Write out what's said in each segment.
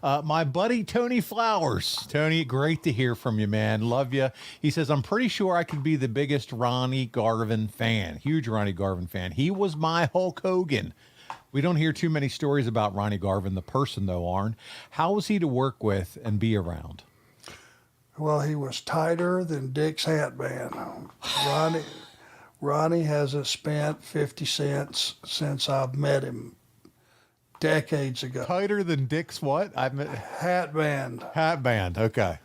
My buddy Tony Flowers. Tony, great to hear from you, man. Love you. He says, I'm pretty sure I could be the biggest Ronnie Garvin fan. Huge Ronnie Garvin fan. He was my Hulk Hogan. We don't hear too many stories about Ronnie Garvin, the person, though, Arn. How was he to work with and be around? Well, he was tighter than Dick's hatband. Ronnie hasn't spent 50 cents since I've met him decades ago. Tighter than Dick's what? Hatband. Hatband, okay.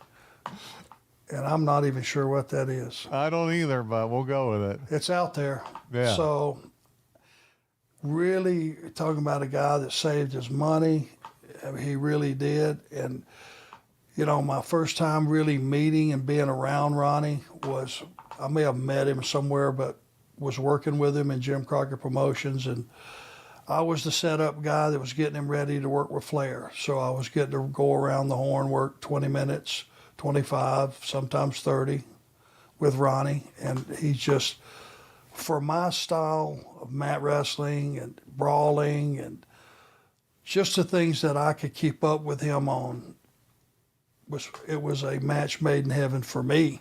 And I'm not even sure what that is. I don't either, but we'll go with it. It's out there. Yeah. So, really talking about a guy that saved his money. I mean, he really did. And, you know, my first time really meeting and being around Ronnie was, I may have met him somewhere, but was working with him in Jim Crockett Promotions. And I was the setup guy that was getting him ready to work with Flair. So I was getting to go around the horn, work 20 minutes, 25, sometimes 30 with Ronnie. And he's just, for my style of mat wrestling and brawling and just the things that I could keep up with him on, it was a match made in heaven for me.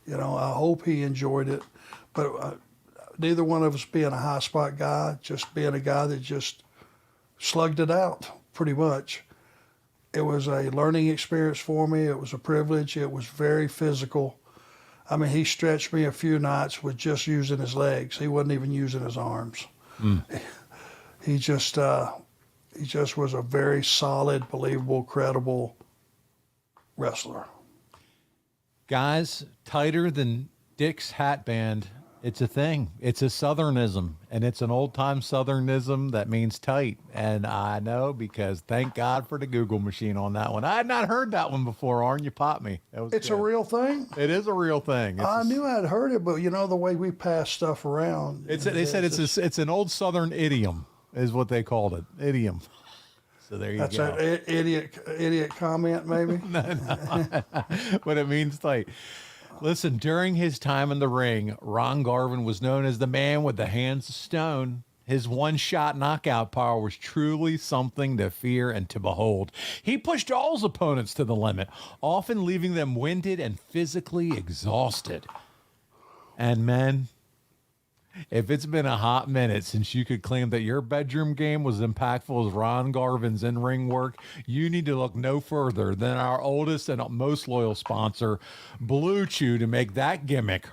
You know, I hope he enjoyed it. But neither one of us being a high spot guy, just being a guy that just slugged it out pretty much. It was a learning experience for me. It was a privilege. It was very physical. I mean, he stretched me a few nights with just using his legs. He wasn't even using his arms. He just was a very solid, believable, credible wrestler. Guys, tighter than Dick's hatband. It's a thing. It's a Southernism, and it's an old-time Southernism that means tight. And I know because thank God for the Google machine on that one. I had not heard that one before, Arn. You popped me. It's a real thing? It is a real thing. I knew I'd heard it, but you know the way we pass stuff around. They said it's an old Southern idiom is what they called it. Idiom. So there you go. That's an idiot comment, maybe? No. But it means tight. Listen, during his time in the ring, Ron Garvin was known as the man with the hands of stone. His one-shot knockout power was truly something to fear and to behold. He pushed all his opponents to the limit, often leaving them winded and physically exhausted. And men, if it's been a hot minute since you could claim that your bedroom game was impactful as Ron Garvin's in-ring work, you need to look no further than our oldest and most loyal sponsor, Blue Chew, to make that gimmick